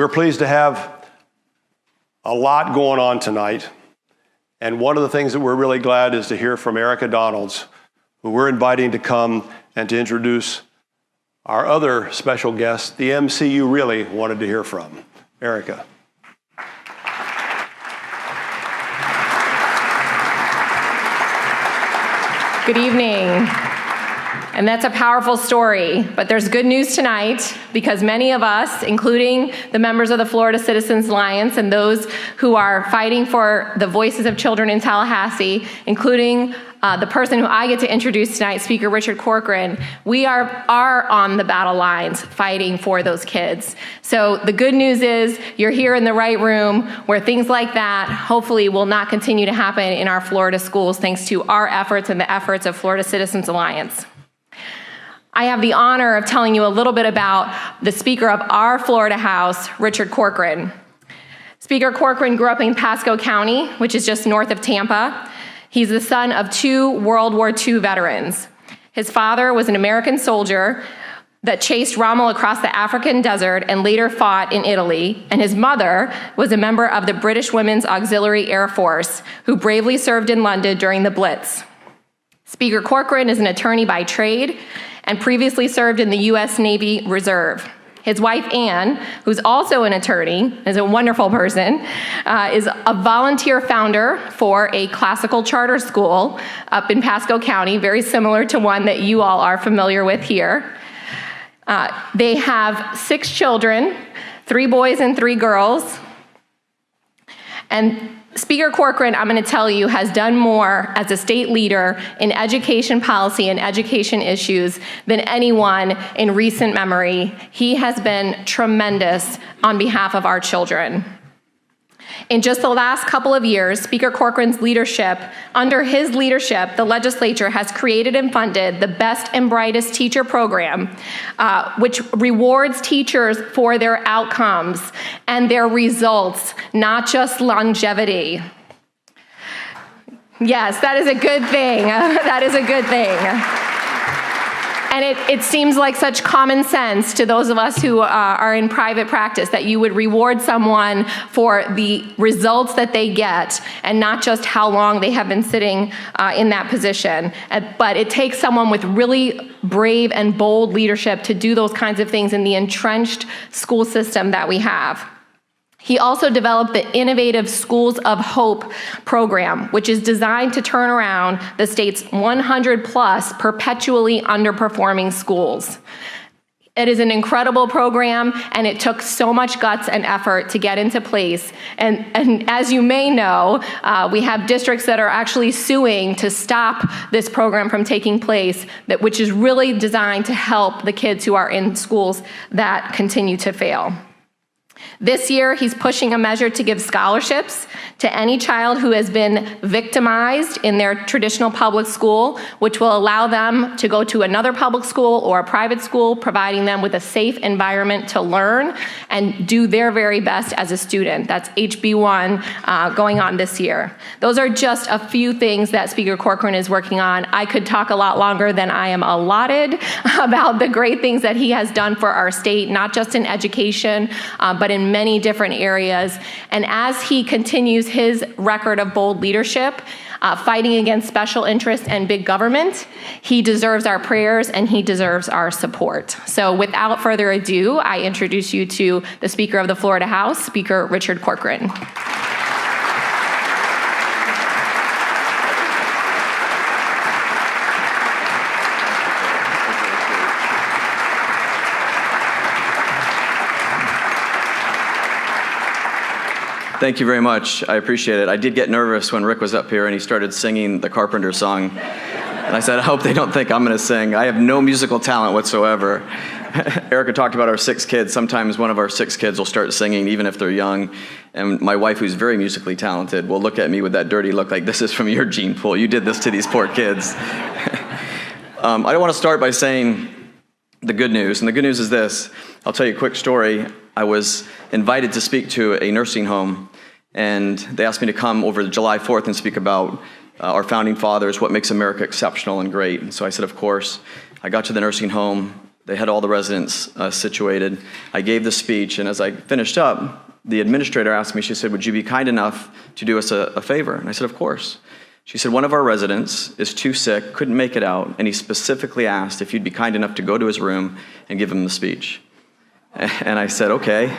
We're pleased to have a lot going on tonight. And one of the things that we're really glad is to hear from Erika Donalds, who we're inviting to come and to introduce our other special guest, the MC you really wanted to hear from. Erika. Good evening. And that's a powerful story, but there's good news tonight because many of us, including the members of the Florida Citizens Alliance and those who are fighting for the voices of children in Tallahassee, including the person who I get to introduce tonight, Speaker Richard Corcoran, we are on the battle lines fighting for those kids. So the good news is you're here in the right room where things like that hopefully will not continue to happen in our Florida schools thanks to our efforts and the efforts of Florida Citizens Alliance. I have the honor of telling you a little bit about the Speaker of our Florida House, Richard Corcoran. Speaker Corcoran grew up in Pasco County, which is just north of Tampa. He's the son of 2 World War II veterans. His father was an American soldier that chased Rommel across the African desert and later fought in Italy, and his mother was a member of the British Women's Auxiliary Air Force who bravely served in London during the Blitz. Speaker Corcoran is an attorney by trade and previously served in the U.S. Navy Reserve. His wife, Ann, who's also an attorney, is a wonderful person, is a volunteer founder for a classical charter school up in Pasco County, very similar to one that you all are familiar with here. They have 6 children, 3 boys and 3 girls. And Speaker Corcoran, I'm going to tell you, has done more as a state leader in education policy and education issues than anyone in recent memory. He has been tremendous on behalf of our children. In just the last couple of years, Speaker Corcoran's leadership, under his leadership, the legislature has created and funded the Best and Brightest Teacher Program, which rewards teachers for their outcomes and their results, not just longevity. Yes, that is a good thing. That is a good thing. And it seems like such common sense to those of us who are in private practice that you would reward someone for the results that they get and not just how long they have been sitting in that position. But it takes someone with really brave and bold leadership to do those kinds of things in the entrenched school system that we have. He also developed the innovative Schools of Hope program, which is designed to turn around the state's 100+ perpetually underperforming schools. It is an incredible program, and it took so much guts and effort to get into place. And as you may know, we have districts that are actually suing to stop this program from taking place, which is really designed to help the kids who are in schools that continue to fail. This year, he's pushing a measure to give scholarships to any child who has been victimized in their traditional public school, which will allow them to go to another public school or a private school, providing them with a safe environment to learn and do their very best as a student. That's HB1 going on this year. Those are just a few things that Speaker Corcoran is working on. I could talk a lot longer than I am allotted about the great things that he has done for our state, not just in education, but in many different areas. And as he continues his record of bold leadership, fighting against special interests and big government, he deserves our prayers and he deserves our support. So without further ado, I introduce you to the Speaker of the Florida House, Speaker Richard Corcoran. Thank you very much. I appreciate it. I did get nervous when Rick was up here and he started singing the Carpenter song. And I said, I hope they don't think I'm going to sing. I have no musical talent whatsoever. Erika talked about our 6 kids. Sometimes one of our 6 kids will start singing even if they're young. And my wife, who's very musically talented, will look at me with that dirty look like, this is from your gene pool. You did this to these poor kids. I don't want to start by saying the good news. And the good news is this. I'll tell you a quick story. I was invited to speak to a nursing home, and they asked me to come over July 4th and speak about our founding fathers, what makes America exceptional and great. And so I said, of course. I got to the nursing home. They had all the residents situated. I gave the speech, and as I finished up, the administrator asked me, she said, would you be kind enough to do us a favor? And I said, of course. She said, one of our residents is too sick, couldn't make it out, and he specifically asked if you'd be kind enough to go to his room and give him the speech. And I said, okay.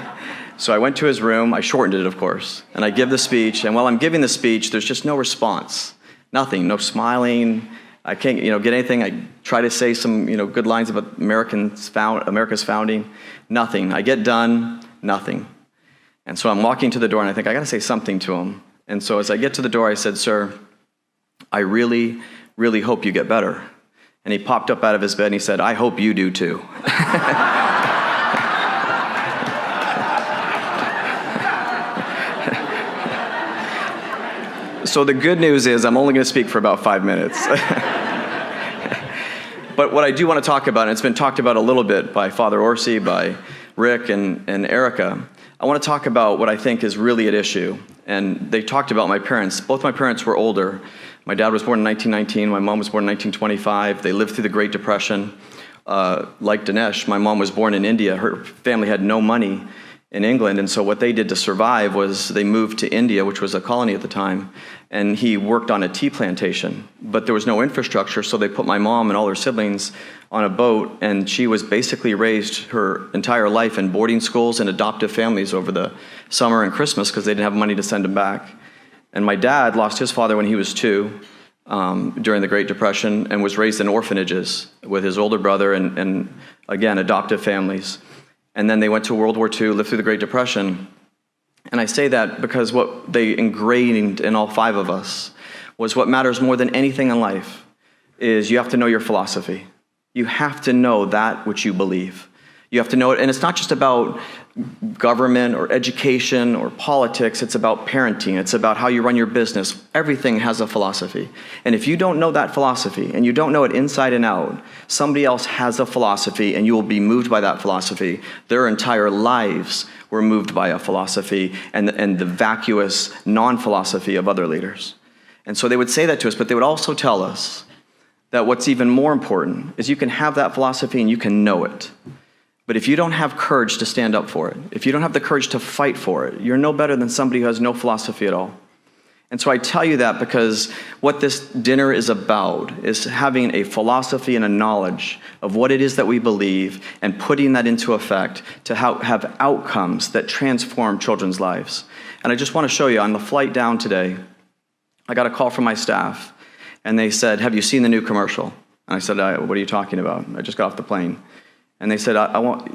So I went to his room, I shortened it, of course, and I give the speech, and while I'm giving the speech, there's just no response. Nothing, no smiling. I can't get anything. I try to say some good lines about America's founding. Nothing. I get done, nothing. And so I'm walking to the door, and I think, I got to say something to him. And so as I get to the door, I said, sir, I really, really hope you get better. And he popped up out of his bed, and he said, I hope you do too. So the good news is I'm only going to speak for about 5 minutes. But what I do want to talk about, and it's been talked about a little bit by Father Orsi, by Rick and Erika, I want to talk about what I think is really at issue. And they talked about my parents. Both my parents were older. My dad was born in 1919. My mom was born in 1925. They lived through the Great Depression. Like Dinesh, my mom was born in India. Her family had no money in England, and so what they did to survive was they moved to India, which was a colony at the time, and he worked on a tea plantation. But there was no infrastructure, so they put my mom and all her siblings on a boat, and she was basically raised her entire life in boarding schools and adoptive families over the summer and Christmas because they didn't have money to send him back. And my dad lost his father when he was 2 during the Great Depression and was raised in orphanages with his older brother and again, adoptive families. And then they went to World War II, lived through the Great Depression. And I say that because what they ingrained in all 5 of us was what matters more than anything in life is you have to know your philosophy. You have to know that which you believe. You have to know it, and it's not just about government or education or politics, it's about parenting, it's about how you run your business. Everything has a philosophy. And if you don't know that philosophy, and you don't know it inside and out, somebody else has a philosophy, and you will be moved by that philosophy. Their entire lives were moved by a philosophy and the vacuous non-philosophy of other leaders. And so they would say that to us, but they would also tell us that what's even more important is you can have that philosophy and you can know it. But if you don't have courage to stand up for it, if you don't have the courage to fight for it, you're no better than somebody who has no philosophy at all. And so I tell you that because what this dinner is about is having a philosophy and a knowledge of what it is that we believe and putting that into effect to have outcomes that transform children's lives. And I just want to show you, on the flight down today, I got a call from my staff, and they said, have you seen the new commercial? And I said, what are you talking about? I just got off the plane. And they said,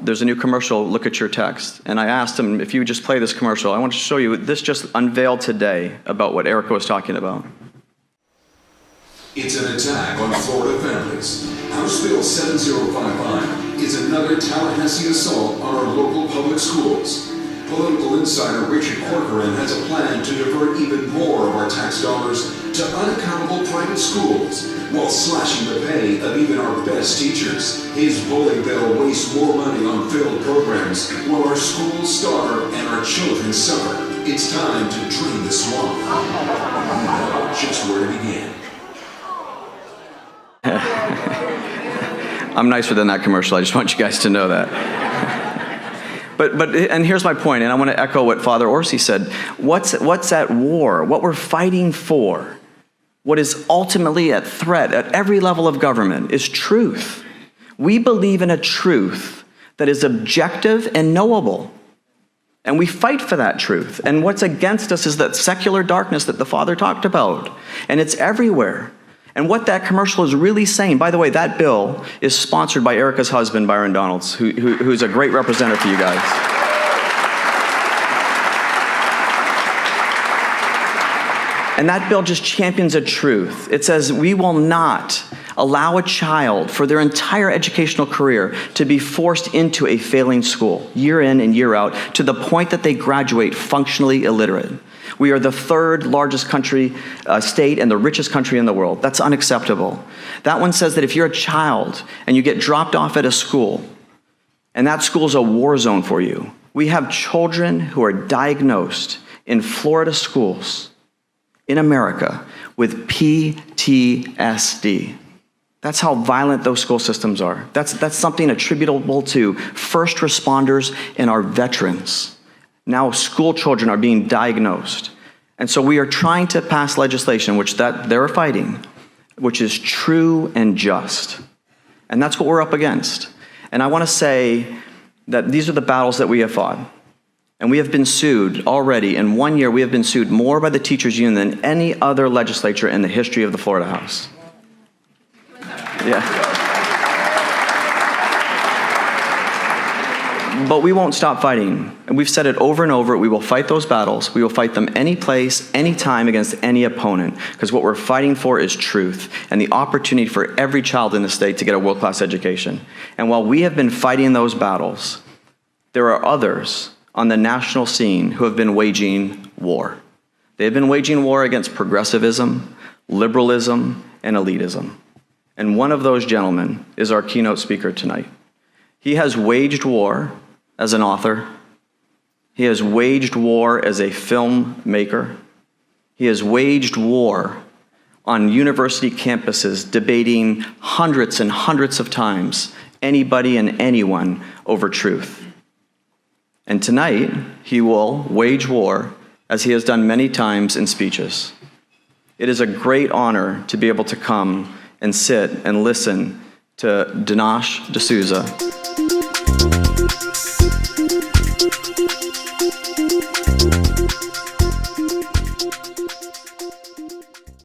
there's a new commercial, look at your text. And I asked them, if you would just play this commercial, I want to show you, this just unveiled today about what Erika was talking about. It's an attack on Florida families. House Bill 7055 is another Tallahassee assault on our local public schools. Political insider Richard Corcoran has a plan to divert even more of our tax dollars to unaccountable private schools while slashing the pay of even our best teachers. His bully bill wastes more money on failed programs while our schools starve and our children suffer. It's time to drain the swamp. You know just where to begin. I'm nicer than that commercial. I just want you guys to know that. But and here's my point, and I want to echo what Father Orsi said. What's at war? What we're fighting for, what is ultimately at threat at every level of government is truth. We believe in a truth that is objective and knowable. And we fight for that truth. And what's against us is that secular darkness that the Father talked about. And it's everywhere. And what that commercial is really saying, by the way, that bill is sponsored by Erika's husband, Erika Donalds, who's a great representative for you guys. And that bill just champions a truth. It says we will not allow a child for their entire educational career to be forced into a failing school, year in and year out, to the point that they graduate functionally illiterate. We are the 3rd largest country, state, and the richest country in the world. That's unacceptable. That one says that if you're a child and you get dropped off at a school, and that school's a war zone for you, we have children who are diagnosed in Florida schools in America with PTSD. That's how violent those school systems are. That's something attributable to first responders and our veterans. Now school children are being diagnosed. And so we are trying to pass legislation, which they're fighting, which is true and just. And that's what we're up against. And I want to say that these are the battles that we have fought. And we have been sued already. In 1 year, we have been sued more by the teachers union than any other legislature in the history of the Florida House. Yeah. But we won't stop fighting. And we've said it over and over. We will fight those battles. We will fight them any place, any time, against any opponent. Because what we're fighting for is truth and the opportunity for every child in the state to get a world-class education. And while we have been fighting those battles, there are others on the national scene who have been waging war. They have been waging war against progressivism, liberalism, and elitism. And one of those gentlemen is our keynote speaker tonight. He has waged war as an author. He has waged war as a filmmaker. He has waged war on university campuses, debating hundreds and hundreds of times anybody and anyone over truth. And tonight, he will wage war as he has done many times in speeches. It is a great honor to be able to come and sit and listen to Dinesh D'Souza.